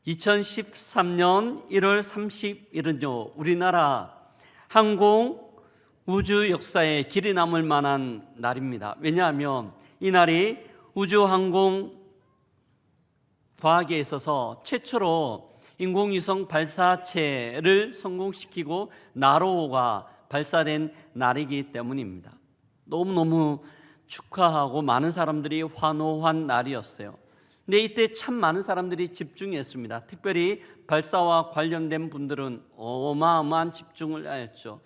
2013년 1월 30일은요, 우리나라 항공 우주 역사에 길이 남을 만한 날입니다. 왜냐하면 이 날이 우주항공 과학에 있어서 최초로 인공위성 발사체를 성공시키고 나로호가 발사된 날이기 때문입니다. 너무너무 축하하고 많은 사람들이 환호한 날이었어요. 근데 이때 참 많은 사람들이 집중했습니다. 특별히 발사와 관련된 분들은 어마어마한 집중을 하였죠.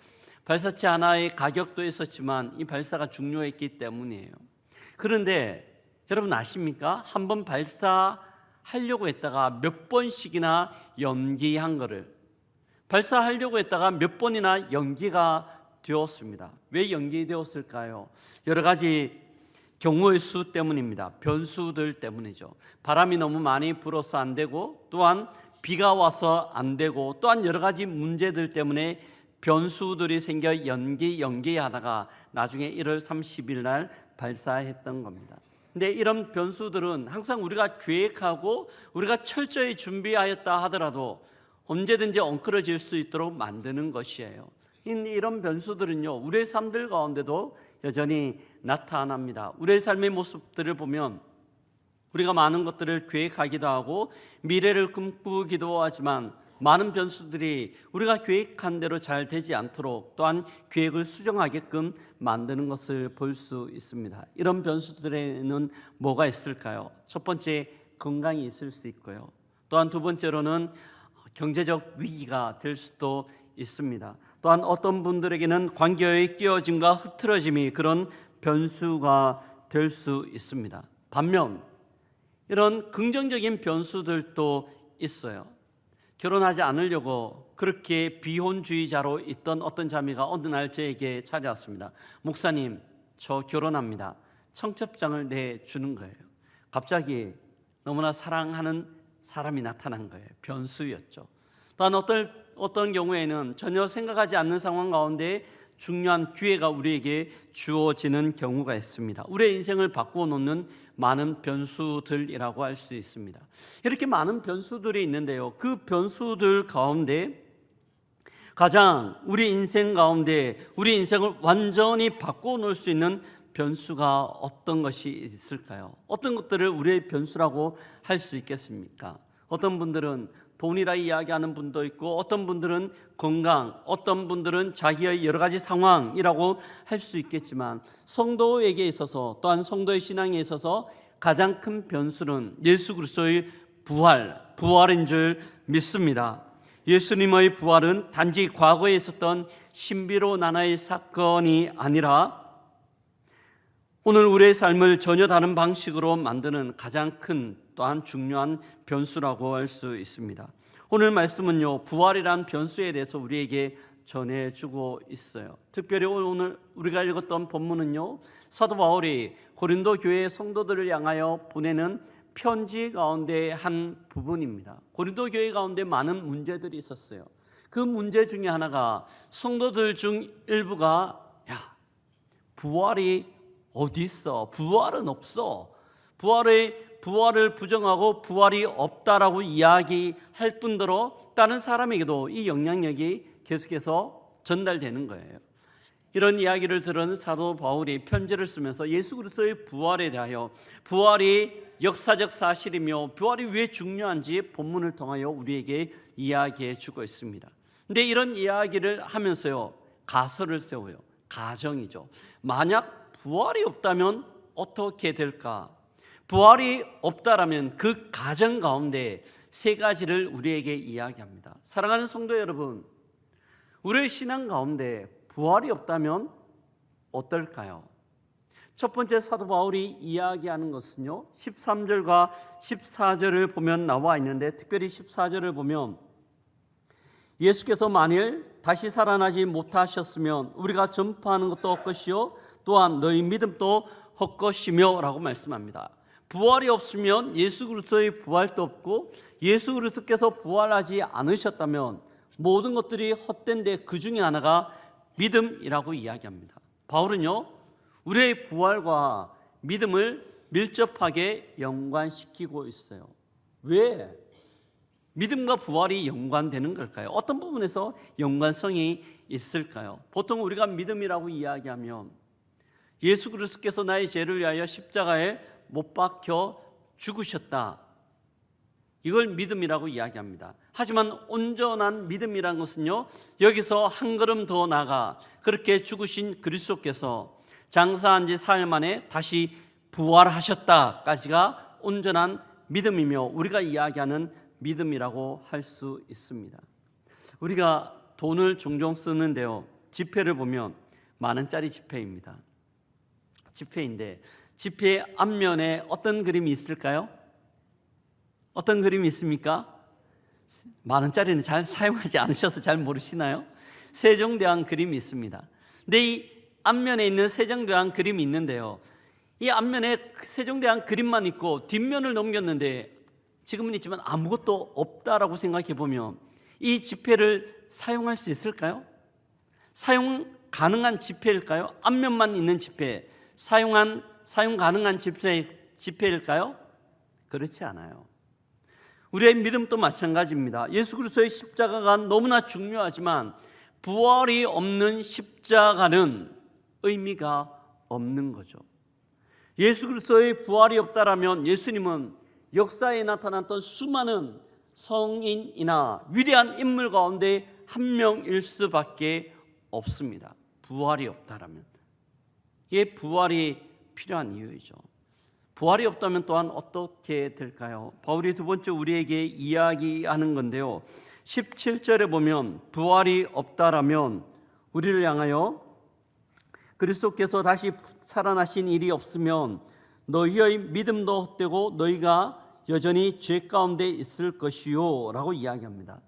발사체 하나의 가격도 있었지만 이 발사가 중요했기 때문이에요. 그런데 여러분 아십니까? 한번 발사하려고 했다가 몇 번씩이나 연기한 거를, 발사하려고 했다가 몇 번이나 연기가 되었습니다. 왜 연기되었을까요? 여러 가지 경우의 수 때문입니다. 변수들 때문이죠. 바람이 너무 많이 불어서 안 되고, 또한 비가 와서 안 되고, 또한 여러 가지 문제들 때문에 변수들이 생겨 연기하다가 나중에 1월 30일 날 발사했던 겁니다. 근데 이런 변수들은 항상 우리가 계획하고 우리가 철저히 준비하였다 하더라도 언제든지 엉클어질 수 있도록 만드는 것이에요. 이런 변수들은요, 우리의 삶들 가운데도 여전히 나타납니다. 우리의 삶의 모습들을 보면 우리가 많은 것들을 계획하기도 하고 미래를 꿈꾸기도 하지만 많은 변수들이 우리가 계획한 대로 잘 되지 않도록 또한 계획을 수정하게끔 만드는 것을 볼 수 있습니다. 이런 변수들에는 뭐가 있을까요? 첫 번째, 건강이 있을 수 있고요. 또한 두 번째로는 경제적 위기가 될 수도 있습니다. 또한 어떤 분들에게는 관계의 끼어짐과 흐트러짐이 그런 변수가 될 수 있습니다. 반면 이런 긍정적인 변수들도 있어요. 결혼하지 않으려고 그렇게 비혼주의자로 있던 어떤 자매가 어느 날 저에게 찾아왔습니다. 목사님, 저 결혼합니다. 청첩장을 내주는 거예요. 갑자기 너무나 사랑하는 사람이 나타난 거예요. 변수였죠. 또한 어떤 경우에는 전혀 생각하지 않는 상황 가운데 중요한 기회가 우리에게 주어지는 경우가 있습니다. 우리의 인생을 바꾸어 놓는 많은 변수들이라고 할 수 있습니다. 이렇게 많은 변수들이 있는데요, 그 변수들 가운데 가장 우리 인생 가운데 우리 인생을 완전히 바꾸어 놓을 수 있는 변수가 어떤 것이 있을까요? 어떤 것들을 우리의 변수라고 할 수 있겠습니까? 어떤 분들은 돈이라 이야기하는 분도 있고, 어떤 분들은 건강, 어떤 분들은 자기의 여러 가지 상황이라고 할 수 있겠지만, 성도에게 있어서 또한 성도의 신앙에 있어서 가장 큰 변수는 예수 그리스도의 부활인 줄 믿습니다. 예수님의 부활은 단지 과거에 있었던 신비로운 하나의 사건이 아니라 오늘 우리의 삶을 전혀 다른 방식으로 만드는 가장 큰 또한 중요한 변수라고 할 수 있습니다. 오늘 말씀은요, 부활이란 변수에 대해서 우리에게 전해주고 있어요. 특별히 오늘 우리가 읽었던 본문은요, 사도 바울이 고린도 교회 성도들을 향하여 보내는 편지 가운데 한 부분입니다. 고린도 교회 가운데 많은 문제들이 있었어요. 그 문제 중에 하나가 성도들 중 일부가 부활이 어디 있어? 부활은 없어. 부활을 부정하고 부활이 없다라고 이야기할 뿐더러 다른 사람에게도 이 영향력이 계속해서 전달되는 거예요. 이런 이야기를 들은 사도 바울이 편지를 쓰면서 예수 그리스도의 부활에 대하여, 부활이 역사적 사실이며 부활이 왜 중요한지 본문을 통하여 우리에게 이야기해 주고 있습니다. 근데 이런 이야기를 하면서요, 가설을 세워요. 가정이죠. 만약 부활이 없다면 어떻게 될까? 부활이 없다라면 그 가정 가운데 세 가지를 우리에게 이야기합니다. 사랑하는 성도 여러분, 우리의 신앙 가운데 부활이 없다면 어떨까요? 첫 번째 사도 바울이 이야기하는 것은요, 13절과 14절을 보면 나와 있는데, 특별히 14절을 보면 예수께서 만일 다시 살아나지 못하셨으면 우리가 전파하는 것도 헛것이요 또한 너희 믿음도 헛것이며 라고 말씀합니다. 부활이 없으면 예수 그리스도의 부활도 없고, 예수 그리스도께서 부활하지 않으셨다면 모든 것들이 헛된데 그 중에 하나가 믿음이라고 이야기합니다. 바울은요, 우리의 부활과 믿음을 밀접하게 연관시키고 있어요. 왜? 믿음과 부활이 연관되는 걸까요? 어떤 부분에서 연관성이 있을까요? 보통 우리가 믿음이라고 이야기하면 예수 그리스도께서 나의 죄를 위하여 십자가에 못 박혀 죽으셨다, 이걸 믿음이라고 이야기합니다. 하지만 온전한 믿음이란 것은요, 여기서 한 걸음 더 나아가 그렇게 죽으신 그리스도께서 장사한 지 사흘 만에 다시 부활하셨다까지가 온전한 믿음이며 우리가 이야기하는 믿음이라고 할 수 있습니다. 우리가 돈을 종종 쓰는데요, 지폐를 보면 만 원짜리 지폐입니다. 지폐인데 지폐 앞면에 어떤 그림이 있을까요? 어떤 그림이 있습니까? 만 원짜리는 잘 사용하지 않으셔서 잘 모르시나요? 세종대왕 그림이 있습니다. 근데 이 앞면에 있는 세종대왕 그림이 있는데요, 이 앞면에 세종대왕 그림만 있고 뒷면을 넘겼는데 지금은 있지만 아무것도 없다라고 생각해 보면 이 지폐를 사용할 수 있을까요? 사용 가능한 지폐일까요? 앞면만 있는 지폐, 사용 가능한 지폐일까요? 그렇지 않아요. 우리의 믿음도 마찬가지입니다. 예수 그리스도의 십자가가 너무나 중요하지만 부활이 없는 십자가는 의미가 없는 거죠. 예수 그리스도의 부활이 없다라면 예수님은 역사에 나타났던 수많은 성인이나 위대한 인물 가운데 한 명일 수밖에 없습니다. 부활이 없다라면. 이게 부활이 필요한 이유이죠. 부활이 없다면 또한 어떻게 될까요? 바울이 두 번째 우리에게 이야기하는 건데요, 17절에 보면 부활이 없다라면 우리를 향하여 그리스도께서 다시 살아나신 일이 없으면 너희의 믿음도 헛되고 너희가 여전히 죄 가운데 있을 것이요 라고 이야기합니다.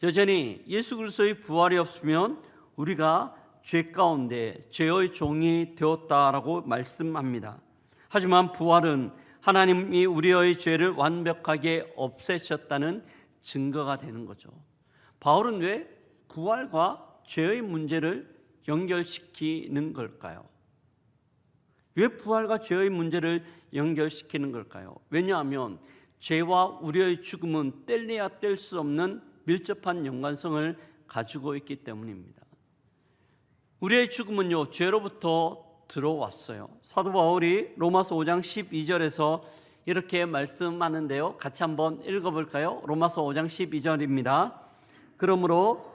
여전히 예수 그리스도의 부활이 없으면 우리가 죄 가운데 죄의 종이 되었다라고 말씀합니다. 하지만 부활은 하나님이 우리의 죄를 완벽하게 없애셨다는 증거가 되는 거죠. 바울은 왜 부활과 죄의 문제를 연결시키는 걸까요? 왜 부활과 죄의 문제를 연결시키는 걸까요? 왜냐하면 죄와 우리의 죽음은 뗄래야 뗄 수 없는 밀접한 연관성을 가지고 있기 때문입니다. 우리의 죽음은요, 죄로부터 들어왔어요. 사도 바울이 로마서 5장 12절에서 이렇게 말씀하는데요, 같이 한번 읽어볼까요? 로마서 5장 12절입니다. 그러므로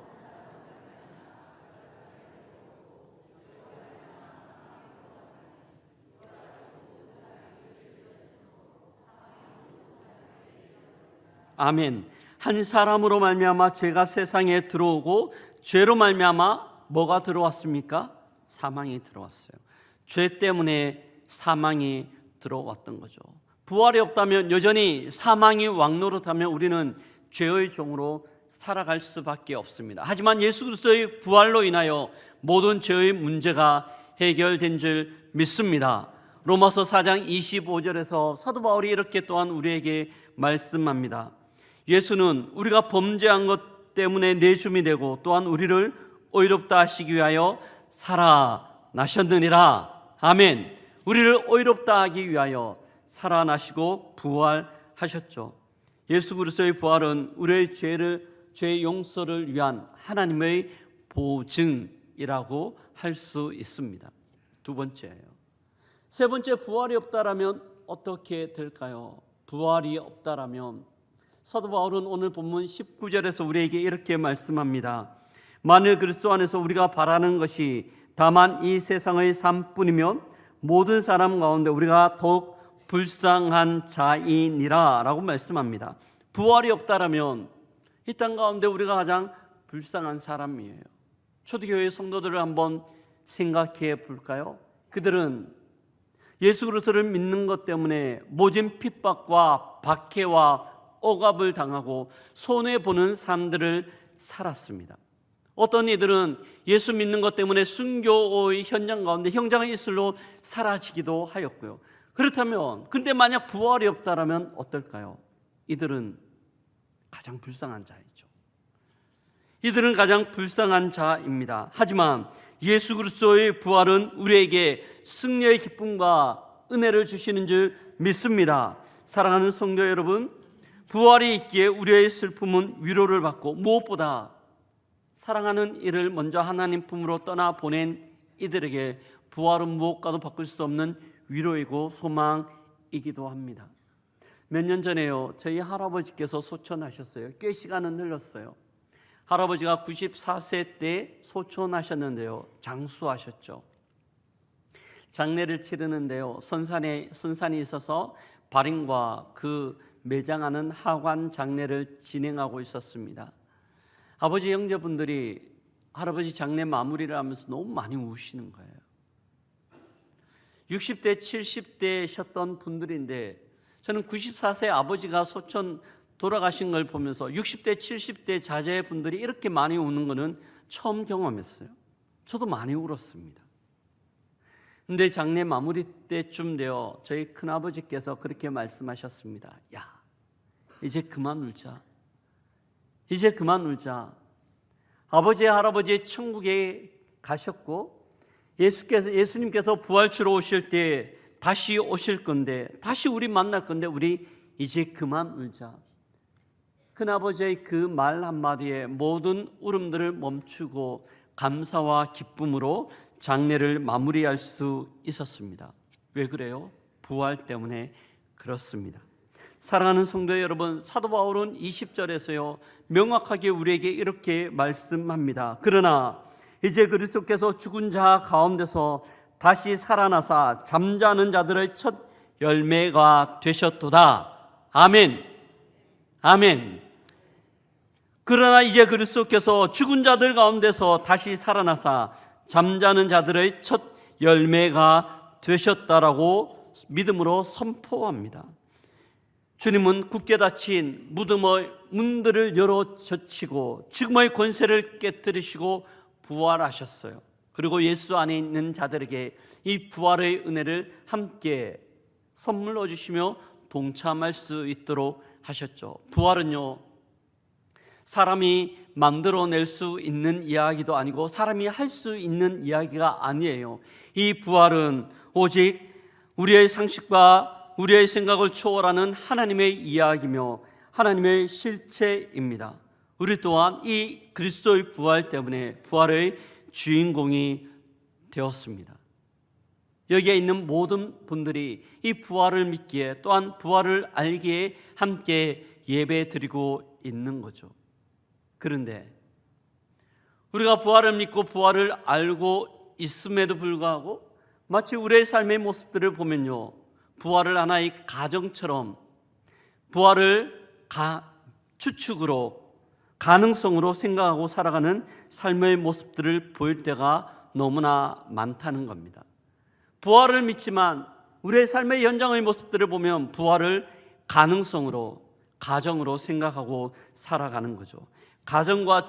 아멘. 한 사람으로 말미암아 죄가 세상에 들어오고 죄로 말미암아 뭐가 들어왔습니까? 사망이 들어왔어요. 죄 때문에 사망이 들어왔던 거죠. 부활이 없다면 여전히 사망이 왕노릇하면 우리는 죄의 종으로 살아갈 수밖에 없습니다. 하지만 예수 그리스도의 부활로 인하여 모든 죄의 문제가 해결된 줄 믿습니다. 로마서 4장 25절에서 사도 바울이 이렇게 또한 우리에게 말씀합니다. 예수는 우리가 범죄한 것 때문에 내줌이 되고 또한 우리를 의롭다 하시기 위하여 살아나셨느니라. 아멘. 우리를 의롭다 하기 위하여 살아나시고 부활하셨죠. 예수 그리스도의 부활은 우리의 죄 용서를 위한 하나님의 보증이라고 할 수 있습니다. 두 번째예요. 세 번째, 부활이 없다라면 어떻게 될까요? 부활이 없다라면 사도 바울은 오늘 본문 19절에서 우리에게 이렇게 말씀합니다. 만일 그리스도 안에서 우리가 바라는 것이 다만 이 세상의 삶뿐이면 모든 사람 가운데 우리가 더욱 불쌍한 자이니라 라고 말씀합니다. 부활이 없다라면 이 땅 가운데 우리가 가장 불쌍한 사람이에요. 초대교회 성도들을 한번 생각해 볼까요? 그들은 예수 그리스도를 믿는 것 때문에 모진 핍박과 박해와 억압을 당하고 손해보는 삶들을 살았습니다. 어떤 이들은 예수 믿는 것 때문에 순교의 현장 가운데 형장의 이슬로 사라지기도 하였고요. 그렇다면 근데 만약 부활이 없다라면 어떨까요? 이들은 가장 불쌍한 자이죠. 이들은 가장 불쌍한 자입니다. 하지만 예수 그리스도의 부활은 우리에게 승리의 기쁨과 은혜를 주시는 줄 믿습니다. 사랑하는 성도 여러분, 부활이 있기에 우리의 슬픔은 위로를 받고 무엇보다 사랑하는 이를 먼저 하나님 품으로 떠나보낸 이들에게 부활은 무엇과도 바꿀 수 없는 위로이고 소망이기도 합니다. 몇 년 전에요, 저희 할아버지께서 소천하셨어요. 꽤 시간은 흘렀어요. 할아버지가 94세 때 소천하셨는데요, 장수하셨죠. 장례를 치르는데요, 선산이 있어서 발인과 그 매장하는 하관 장례를 진행하고 있었습니다. 아버지 형제분들이 할아버지 장례 마무리를 하면서 너무 많이 우시는 거예요. 60대 70대셨던 분들인데 저는 94세 아버지가 소천 돌아가신 걸 보면서 60대 70대 자제분들이 이렇게 많이 우는 거는 처음 경험했어요. 저도 많이 울었습니다. 근데 장례 마무리 때쯤 되어 저희 큰아버지께서 그렇게 말씀하셨습니다. 야, 이제 그만 울자. 이제 그만 울자. 아버지, 할아버지 천국에 가셨고 예수님께서 부활주로 오실 때 다시 오실 건데, 다시 우리 만날 건데 우리 이제 그만 울자. 큰아버지의 그 말 한마디에 모든 울음들을 멈추고 감사와 기쁨으로 장례를 마무리할 수 있었습니다. 왜 그래요? 부활 때문에 그렇습니다. 사랑하는 성도 여러분, 사도 바울은 20절에서요 명확하게 우리에게 이렇게 말씀합니다. 그러나 이제 그리스도께서 죽은 자 가운데서 다시 살아나사 잠자는 자들의 첫 열매가 되셨도다. 아멘. 아멘. 그러나 이제 그리스도께서 죽은 자들 가운데서 다시 살아나사 잠자는 자들의 첫 열매가 되셨다라고 믿음으로 선포합니다. 주님은 굳게 닫힌 무덤의 문들을 열어 젖히고 죽음의 권세를 깨뜨리시고 부활하셨어요. 그리고 예수 안에 있는 자들에게 이 부활의 은혜를 함께 선물로 주시며 동참할 수 있도록 하셨죠. 부활은요, 사람이 만들어낼 수 있는 이야기도 아니고 사람이 할 수 있는 이야기가 아니에요. 이 부활은 오직 우리의 상식과 우리의 생각을 초월하는 하나님의 이야기며 하나님의 실체입니다. 우리 또한 이 그리스도의 부활 때문에 부활의 주인공이 되었습니다. 여기에 있는 모든 분들이 이 부활을 믿기에 또한 부활을 알기에 함께 예배 드리고 있는 거죠. 그런데 우리가 부활을 믿고 부활을 알고 있음에도 불구하고 마치 우리의 삶의 모습들을 보면요, 부활을 하나의 가정처럼 부활을 추측으로 가능성으로 생각하고 살아가는 삶의 모습들을 보일 때가 너무나 많다는 겁니다. 부활을 믿지만 우리의 삶의 현장의 모습들을 보면 부활을 가능성으로, 가정으로 생각하고 살아가는 거죠. 가정과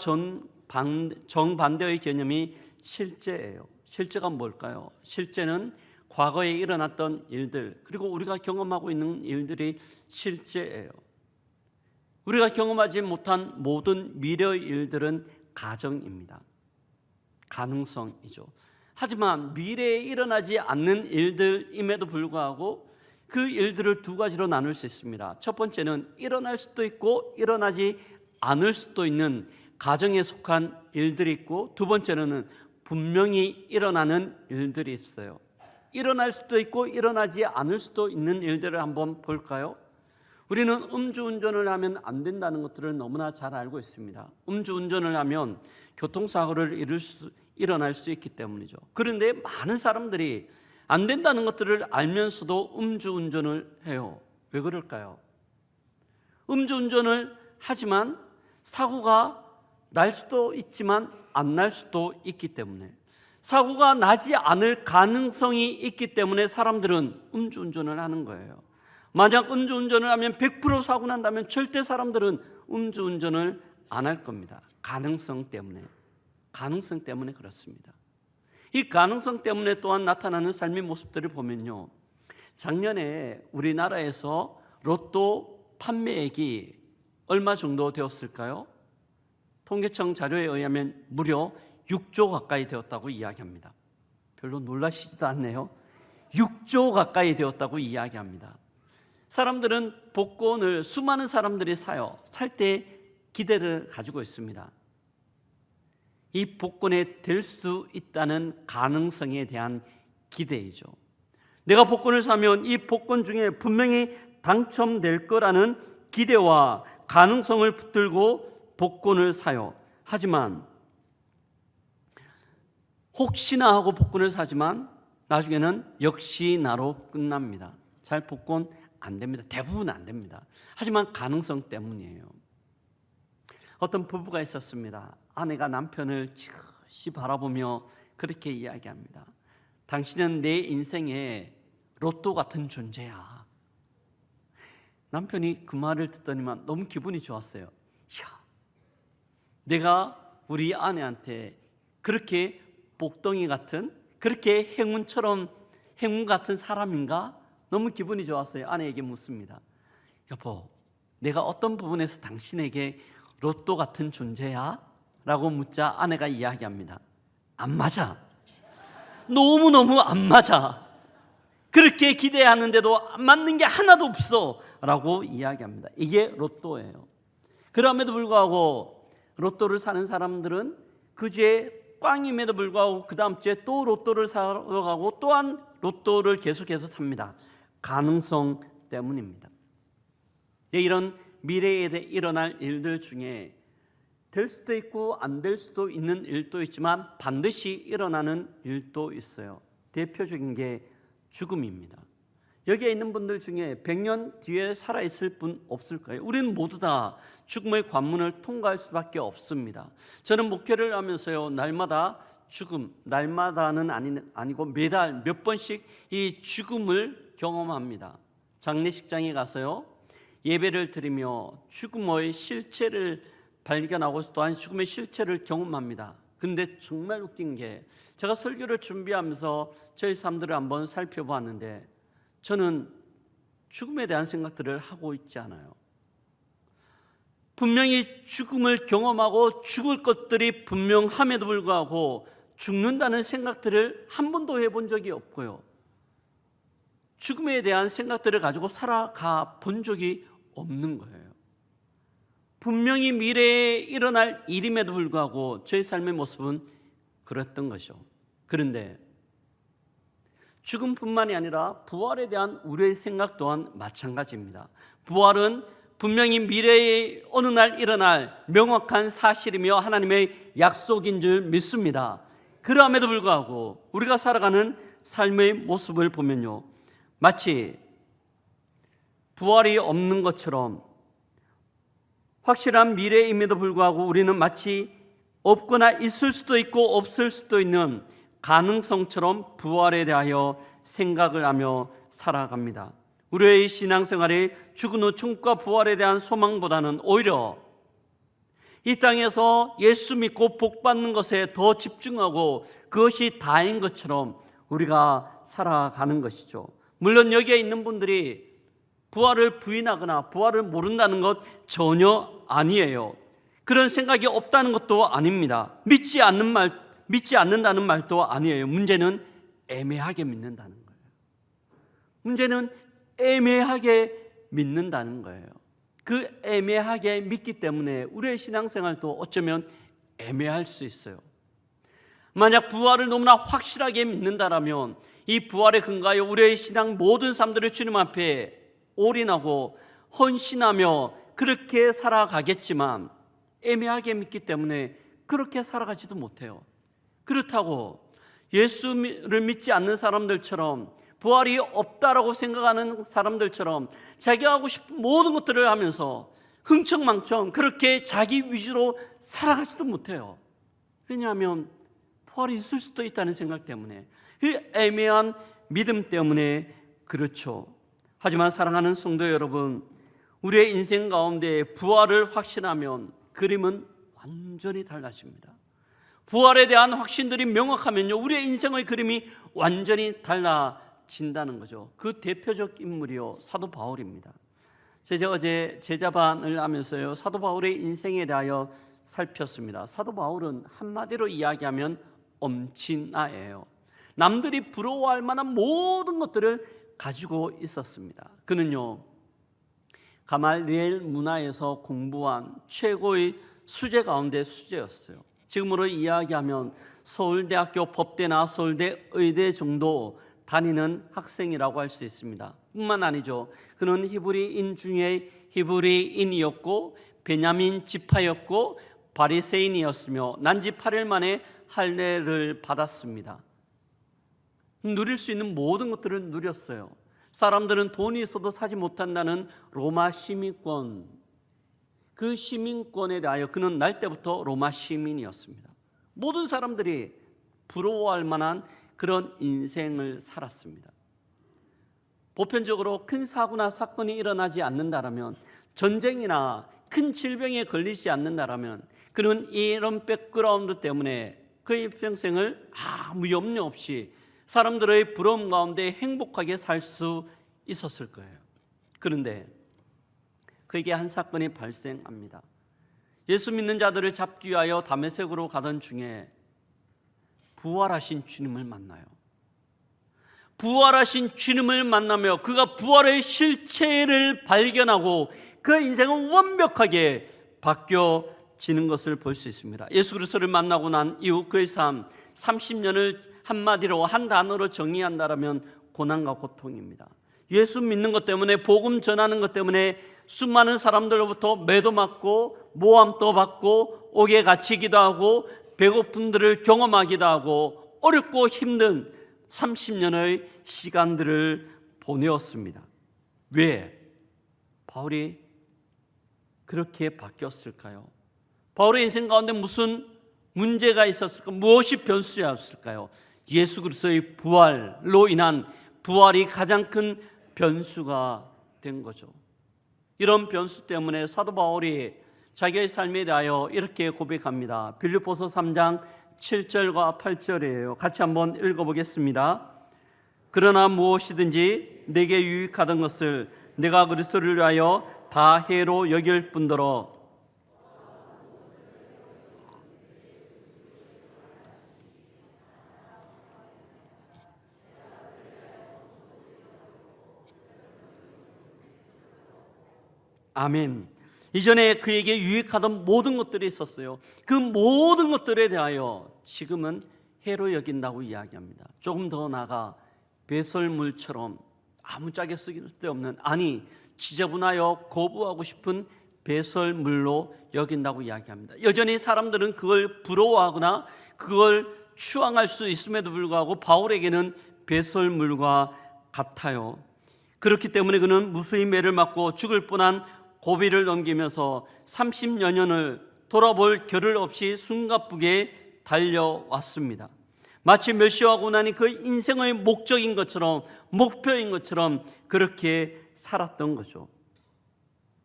정반대의 개념이 실제예요. 실제가 뭘까요? 실제는 과거에 일어났던 일들, 그리고 우리가 경험하고 있는 일들이 실제예요. 우리가 경험하지 못한 모든 미래의 일들은 가정입니다. 가능성이죠. 하지만 미래에 일어나지 않는 일들임에도 불구하고 그 일들을 두 가지로 나눌 수 있습니다. 첫 번째는 일어날 수도 있고 일어나지 않을 수도 있는 가정에 속한 일들이 있고, 두 번째는 분명히 일어나는 일들이 있어요. 일어날 수도 있고 일어나지 않을 수도 있는 일들을 한번 볼까요? 우리는 음주운전을 하면 안 된다는 것들을 너무나 잘 알고 있습니다. 음주운전을 하면 교통사고를 일어날 수 있기 때문이죠. 그런데 많은 사람들이 안 된다는 것들을 알면서도 음주운전을 해요. 왜 그럴까요? 음주운전을 하지만 사고가 날 수도 있지만 안 날 수도 있기 때문에, 사고가 나지 않을 가능성이 있기 때문에 사람들은 음주운전을 하는 거예요. 만약 음주운전을 하면 100% 사고 난다면 절대 사람들은 음주운전을 안 할 겁니다. 가능성 때문에 그렇습니다. 이 가능성 때문에 또한 나타나는 삶의 모습들을 보면요, 작년에 우리나라에서 로또 판매액이 얼마 정도 되었을까요? 통계청 자료에 의하면 무려 6조 가까이 되었다고 이야기합니다. 별로 놀라시지도 않네요. 6조 가까이 되었다고 이야기합니다. 사람들은 복권을 수많은 사람들이 사요. 살 때 기대를 가지고 있습니다. 이 복권에 될 수 있다는 가능성에 대한 기대이죠. 내가 복권을 사면 이 복권 중에 분명히 당첨될 거라는 기대와 가능성을 붙들고 복권을 사요. 하지만 혹시나 하고 복권을 사지만 나중에는 역시나로 끝납니다. 잘 복권 안 됩니다. 대부분 안 됩니다. 하지만 가능성 때문이에요. 어떤 부부가 있었습니다. 아내가 남편을 지그시 바라보며 그렇게 이야기합니다. 당신은 내 인생의 로또 같은 존재야. 남편이 그 말을 듣더니만 너무 기분이 좋았어요. 이야, 내가 우리 아내한테 그렇게 복덩이 같은, 그렇게 행운 같은 사람인가? 너무 기분이 좋았어요. 아내에게 묻습니다. 여보, 내가 어떤 부분에서 당신에게 로또 같은 존재야? 라고 묻자 아내가 이야기합니다. 안 맞아. 너무너무 안 맞아. 그렇게 기대하는데도 안 맞는 게 하나도 없어 라고 이야기합니다. 이게 로또예요. 그럼에도 불구하고 로또를 사는 사람들은 그 주에 꽝임에도 불구하고 그 다음 주에 또 로또를 사러 가고 또한 로또를 계속해서 삽니다. 가능성 때문입니다. 이런 미래에 일어날 일들 중에 될 수도 있고 안 될 수도 있는 일도 있지만 반드시 일어나는 일도 있어요. 대표적인 게 죽음입니다. 여기에 있는 분들 중에 100년 뒤에 살아있을 분 없을까요? 우리는 모두 다 죽음의 관문을 통과할 수밖에 없습니다. 저는 목회를 하면서요, 날마다 죽음, 날마다는 아니고 매달 몇 번씩 이 죽음을 경험합니다. 장례식장에 가서요, 예배를 드리며 죽음의 실체를 발견하고 또한 죽음의 실체를 경험합니다. 근데 정말 웃긴 게 제가 설교를 준비하면서 저희 삶들을 한번 살펴봤는데 저는 죽음에 대한 생각들을 하고 있지 않아요. 분명히 죽음을 경험하고 죽을 것들이 분명함에도 불구하고 죽는다는 생각들을 한 번도 해본 적이 없고요. 죽음에 대한 생각들을 가지고 살아가 본 적이 없는 거예요. 분명히 미래에 일어날 일임에도 불구하고 저희 삶의 모습은 그랬던 것이죠. 그런데 죽음뿐만이 아니라 부활에 대한 우리의 생각 또한 마찬가지입니다. 부활은 분명히 미래에 어느 날 일어날 명확한 사실이며 하나님의 약속인 줄 믿습니다. 그럼에도 불구하고 우리가 살아가는 삶의 모습을 보면요, 마치 부활이 없는 것처럼 확실한 미래임에도 불구하고 우리는 마치 없거나 있을 수도 있고 없을 수도 있는 가능성처럼 부활에 대하여 생각을 하며 살아갑니다. 우리의 신앙생활에 죽은 후 천국과 부활에 대한 소망보다는 오히려 이 땅에서 예수 믿고 복 받는 것에 더 집중하고 그것이 다인 것처럼 우리가 살아가는 것이죠. 물론 여기에 있는 분들이 부활을 부인하거나 부활을 모른다는 것 전혀 아니에요. 그런 생각이 없다는 것도 아닙니다. 믿지 않는다는 말도 아니에요. 문제는 애매하게 믿는다는 거예요. 문제는 애매하게 믿는다는 거예요. 그 애매하게 믿기 때문에 우리의 신앙생활도 어쩌면 애매할 수 있어요. 만약 부활을 너무나 확실하게 믿는다라면 이 부활의 근거에 우리의 신앙 모든 삶들을 주님 앞에 올인하고 헌신하며 그렇게 살아가겠지만 애매하게 믿기 때문에 그렇게 살아가지도 못해요. 그렇다고 예수를 믿지 않는 사람들처럼 부활이 없다라고 생각하는 사람들처럼 자기가 하고 싶은 모든 것들을 하면서 흥청망청 그렇게 자기 위주로 살아가지도 못해요. 왜냐하면 부활이 있을 수도 있다는 생각 때문에, 그 애매한 믿음 때문에 그렇죠. 하지만 사랑하는 성도 여러분, 우리의 인생 가운데 부활을 확신하면 그림은 완전히 달라집니다. 부활에 대한 확신들이 명확하면요, 우리의 인생의 그림이 완전히 달라진다는 거죠. 그 대표적 인물이요, 사도 바울입니다. 제가 어제 제자반을 하면서요, 사도 바울의 인생에 대하여 살폈습니다. 사도 바울은 한마디로 이야기하면 엄친아예요. 남들이 부러워할 만한 모든 것들을 가지고 있었습니다. 그는요, 가말리엘 문화에서 공부한 최고의 수재 가운데 수재였어요. 지금으로 이야기하면 서울대학교 법대나 서울대 의대 정도 다니는 학생이라고 할 수 있습니다. 뿐만 아니죠. 그는 히브리인 중에 히브리인이었고 베냐민 지파였고 바리새인이었으며 난지 8일 만에 할례를 받았습니다. 누릴 수 있는 모든 것들을 누렸어요. 사람들은 돈이 있어도 사지 못한다는 로마 시민권, 그 시민권에 대하여 그는 날 때부터 로마 시민이었습니다. 모든 사람들이 부러워할 만한 그런 인생을 살았습니다. 보편적으로 큰 사고나 사건이 일어나지 않는다라면, 전쟁이나 큰 질병에 걸리지 않는다라면, 그는 이런 백그라운드 때문에 그의 평생을 아무 염려 없이 사람들의 부러움 가운데 행복하게 살 수 있었을 거예요. 그런데 그에게 한 사건이 발생합니다. 예수 믿는 자들을 잡기 위하여 다메섹으로 가던 중에 부활하신 주님을 만나요. 부활하신 주님을 만나며 그가 부활의 실체를 발견하고 그 인생은 완벽하게 바뀌어지는 것을 볼 수 있습니다. 예수 그리스도를 만나고 난 이후 그의 삶 30년을 한마디로 한 단어로 정의한다면 고난과 고통입니다. 예수 믿는 것 때문에, 복음 전하는 것 때문에 수많은 사람들로부터 매도 맞고 모함도 받고 옥에 갇히기도 하고 배고픔들을 경험하기도 하고 어렵고 힘든 30년의 시간들을 보내었습니다. 왜 바울이 그렇게 바뀌었을까요? 바울의 인생 가운데 무슨 문제가 있었을까? 무엇이 변수였을까요? 예수 그리스도의 부활로 인한 부활이 가장 큰 변수가 된 거죠. 이런 변수 때문에 사도 바울이 자기의 삶에 대하여 이렇게 고백합니다. 빌립보서 3장 7절과 8절이에요. 같이 한번 읽어보겠습니다. 그러나 무엇이든지 내게 유익하던 것을 내가 그리스도를 위하여 다 해로 여길 뿐더러 아멘. 이전에 그에게 유익하던 모든 것들이 있었어요. 그 모든 것들에 대하여 지금은 해로 여긴다고 이야기합니다. 조금 더 나아가 배설물처럼 아무짝에 쓸데없는, 아니 지저분하여 거부하고 싶은 배설물로 여긴다고 이야기합니다. 여전히 사람들은 그걸 부러워하거나 그걸 추앙할 수 있음에도 불구하고 바울에게는 배설물과 같아요. 그렇기 때문에 그는 무수히 매를 맞고 죽을 뻔한 고비를 넘기면서 30여 년을 돌아볼 겨를 없이 숨가쁘게 달려왔습니다. 마치 멸시하고 나니 그 인생의 목적인 것처럼, 목표인 것처럼 그렇게 살았던 거죠.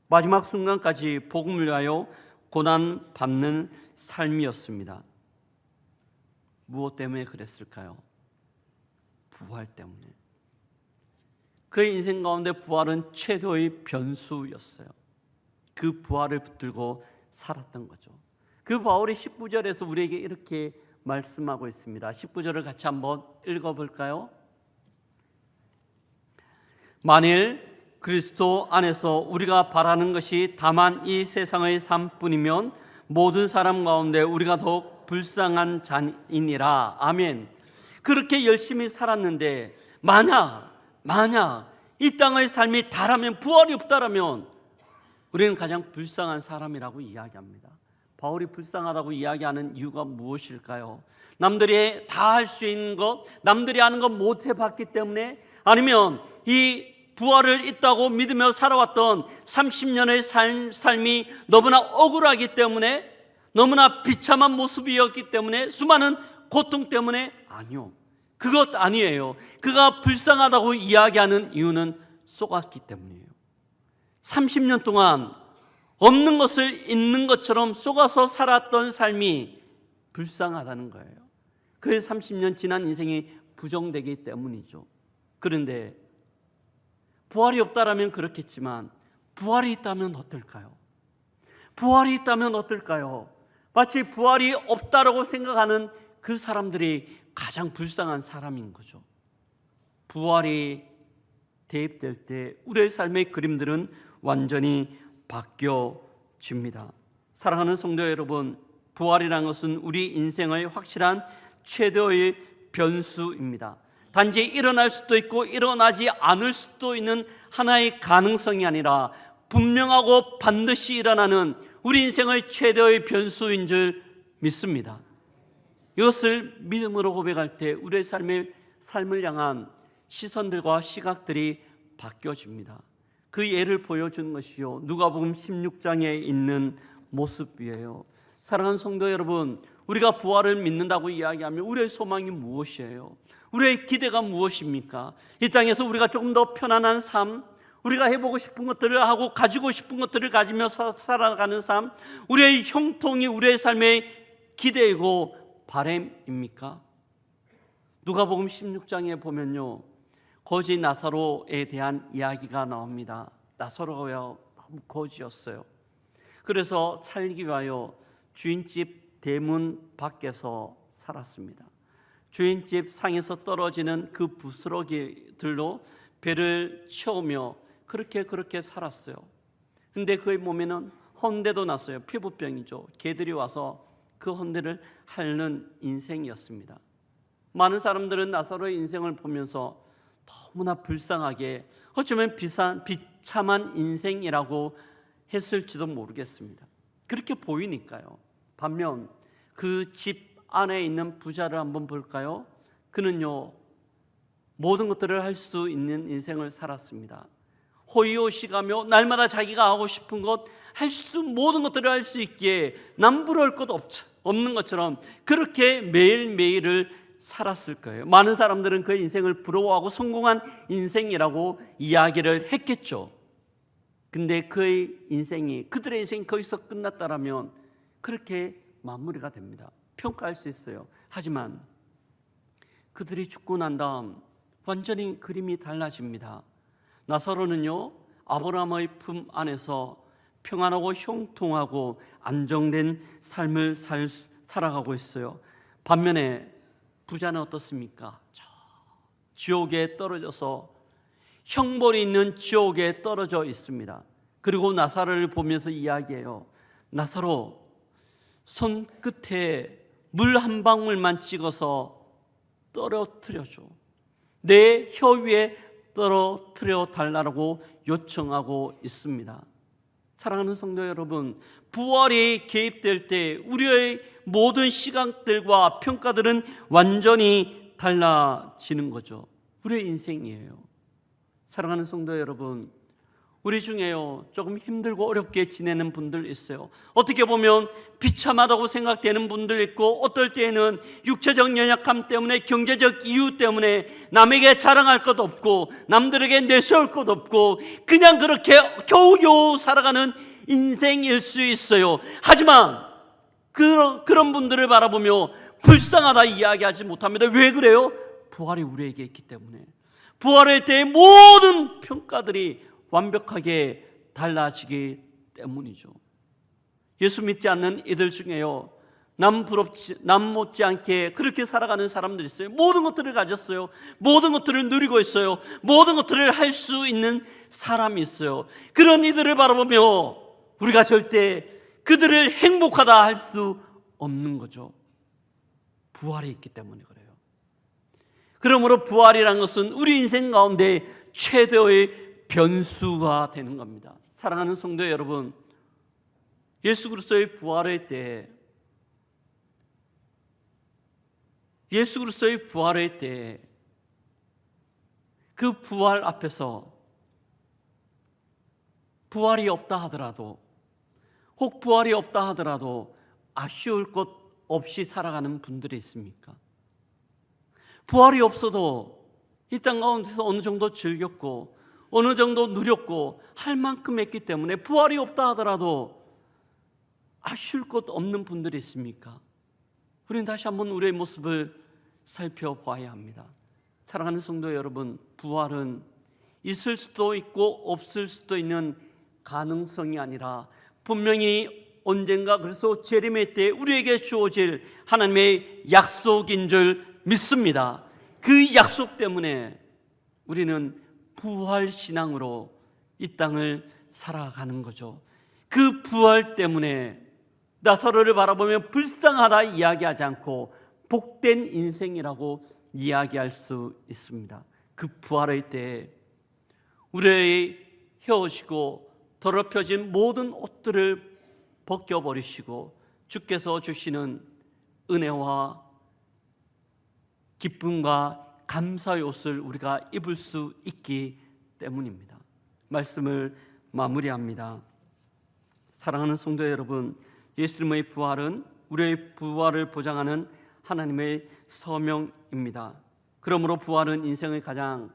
마지막 순간까지 복음을 위하여 고난받는 삶이었습니다. 무엇 때문에 그랬을까요? 부활 때문에. 그의 인생 가운데 부활은 최고의 변수였어요. 그 부활을 붙들고 살았던 거죠. 그 바울이 19절에서 우리에게 이렇게 말씀하고 있습니다. 19절을 같이 한번 읽어볼까요? 만일 그리스도 안에서 우리가 바라는 것이 다만 이 세상의 삶뿐이면 모든 사람 가운데 우리가 더욱 불쌍한 자이니라. 아멘. 그렇게 열심히 살았는데 만약 이 땅의 삶이 다라면, 부활이 없다라면 우리는 가장 불쌍한 사람이라고 이야기합니다. 바울이 불쌍하다고 이야기하는 이유가 무엇일까요? 남들이 다 할 수 있는 것, 남들이 하는 것 못 해봤기 때문에, 아니면 이 부활을 있다고 믿으며 살아왔던 30년의 삶이 너무나 억울하기 때문에, 너무나 비참한 모습이었기 때문에, 수많은 고통 때문에? 아니요, 그것 아니에요. 그가 불쌍하다고 이야기하는 이유는 속았기 때문이에요. 30년 동안 없는 것을 있는 것처럼 속아서 살았던 삶이 불쌍하다는 거예요. 그의 30년 지난 인생이 부정되기 때문이죠. 그런데 부활이 없다라면 그렇겠지만 부활이 있다면 어떨까요? 부활이 있다면 어떨까요? 마치 부활이 없다라고 생각하는 그 사람들이 가장 불쌍한 사람인 거죠. 부활이 대입될 때 우리의 삶의 그림들은 완전히 바뀌어집니다. 사랑하는 성도 여러분, 부활이라는 것은 우리 인생의 확실한 최대의 변수입니다. 단지 일어날 수도 있고 일어나지 않을 수도 있는 하나의 가능성이 아니라 분명하고 반드시 일어나는 우리 인생의 최대의 변수인 줄 믿습니다. 이것을 믿음으로 고백할 때 우리의 삶을 향한 시선들과 시각들이 바뀌어집니다. 그 예를 보여주는 것이요, 누가복음 16장에 있는 모습이에요. 사랑하는 성도 여러분, 우리가 부활을 믿는다고 이야기하면 우리의 소망이 무엇이에요? 우리의 기대가 무엇입니까? 이 땅에서 우리가 조금 더 편안한 삶, 우리가 해보고 싶은 것들을 하고 가지고 싶은 것들을 가지며 살아가는 삶, 우리의 형통이 우리의 삶의 기대이고 바람입니까? 누가복음 16장에 보면요, 거지 나사로에 대한 이야기가 나옵니다. 나사로가 너무 거지였어요. 그래서 살기 위하여 주인집 대문 밖에서 살았습니다. 주인집 상에서 떨어지는 그 부스러기들로 배를 채우며 그렇게 살았어요. 근데 그의 몸에는 헌데도 났어요. 피부병이죠. 개들이 와서 그 헌데를 핥는 인생이었습니다. 많은 사람들은 나사로의 인생을 보면서 너무나 불쌍하게, 어쩌면 비참한 인생이라고 했을지도 모르겠습니다. 그렇게 보이니까요. 반면 그 집 안에 있는 부자를 한번 볼까요? 그는요, 모든 것들을 할 수 있는 인생을 살았습니다. 호의호식하며 날마다 자기가 하고 싶은 것, 모든 것들을 할 수 있기에 남부러울 것 없는 것처럼 그렇게 매일매일을 살았을 거예요. 많은 사람들은 그의 인생을 부러워하고 성공한 인생이라고 이야기를 했겠죠. 근데 그들의 인생이 거기서 끝났다라면 그렇게 마무리가 됩니다. 평가할 수 있어요. 하지만 그들이 죽고 난 다음 완전히 그림이 달라집니다. 나사로는요, 아브라함의 품 안에서 평안하고 형통하고 안정된 삶을 살아가고 있어요. 반면에 부자는 어떻습니까? 저 지옥에 떨어져서 형벌이 있는 지옥에 떨어져 있습니다. 그리고 나사로를 보면서 이야기해요. 나사로, 손끝에 물 한 방울만 찍어서 떨어뜨려줘. 내 혀 위에 떨어뜨려 달라고 요청하고 있습니다. 사랑하는 성도 여러분, 부활이 개입될 때 우리의 모든 시각들과 평가들은 완전히 달라지는 거죠. 우리의 인생이에요. 사랑하는 성도 여러분, 우리 중에요, 조금 힘들고 어렵게 지내는 분들 있어요. 어떻게 보면 비참하다고 생각되는 분들 있고, 어떨 때에는 육체적 연약함 때문에, 경제적 이유 때문에 남에게 자랑할 것 없고 남들에게 내세울 것 없고 그냥 그렇게 겨우겨우 살아가는 인생일 수 있어요. 하지만 그런 분들을 바라보며 불쌍하다 이야기하지 못합니다. 왜 그래요? 부활이 우리에게 있기 때문에. 부활의 때의 모든 평가들이 완벽하게 달라지기 때문이죠. 예수 믿지 않는 이들 중에요, 남 못지않게 그렇게 살아가는 사람들이 있어요. 모든 것들을 가졌어요. 모든 것들을 누리고 있어요. 모든 것들을 할 수 있는 사람이 있어요. 그런 이들을 바라보며 우리가 절대 그들을 행복하다 할 수 없는 거죠. 부활이 있기 때문에 그래요. 그러므로 부활이라는 것은 우리 인생 가운데 최대의 변수가 되는 겁니다. 사랑하는 성도 여러분, 예수 그리스도의 부활의 때, 그 부활 앞에서 부활이 없다 하더라도, 혹 부활이 없다 하더라도 아쉬울 것 없이 살아가는 분들이 있습니까? 부활이 없어도 이 땅 가운데서 어느 정도 즐겼고 어느 정도 누렸고 할 만큼 했기 때문에 부활이 없다 하더라도 아쉬울 것 없는 분들이 있습니까? 우리는 다시 한번 우리의 모습을 살펴봐야 합니다. 사랑하는 성도 여러분, 부활은 있을 수도 있고 없을 수도 있는 가능성이 아니라 분명히 언젠가, 그래서 재림의 때 우리에게 주어질 하나님의 약속인 줄 믿습니다. 그 약속 때문에 우리는 부활신앙으로 이 땅을 살아가는 거죠. 그 부활 때문에 나사로를 바라보며 불쌍하다 이야기하지 않고 복된 인생이라고 이야기할 수 있습니다. 그 부활의 때에 우리의 헤어지고 더럽혀진 모든 옷들을 벗겨버리시고 주께서 주시는 은혜와 기쁨과 감사의 옷을 우리가 입을 수 있기 때문입니다. 말씀을 마무리합니다. 사랑하는 성도 여러분, 예수님의 부활은 우리의 부활을 보장하는 하나님의 서명입니다. 그러므로 부활은 인생의 가장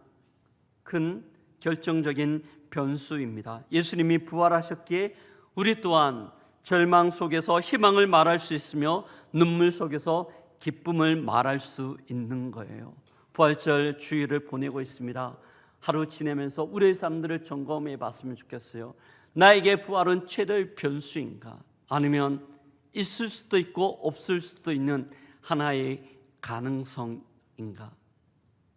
큰 결정적인 변수입니다. 예수님이 부활하셨기에 우리 또한 절망 속에서 희망을 말할 수 있으며 눈물 속에서 기쁨을 말할 수 있는 거예요. 부활절 주일을 보내고 있습니다. 하루 지내면서 우리의 삶들을 점검해 봤으면 좋겠어요. 나에게 부활은 최대의 변수인가? 아니면 있을 수도 있고 없을 수도 있는 하나의 가능성인가?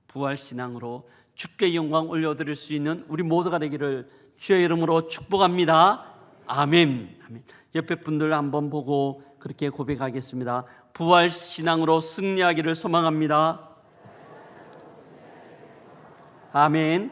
부활신앙으로 주께 영광 올려드릴 수 있는 우리 모두가 되기를 주의 이름으로 축복합니다. 아멘. 아멘. 옆에 분들 한번 보고 그렇게 고백하겠습니다. 부활신앙으로 승리하기를 소망합니다. 아멘.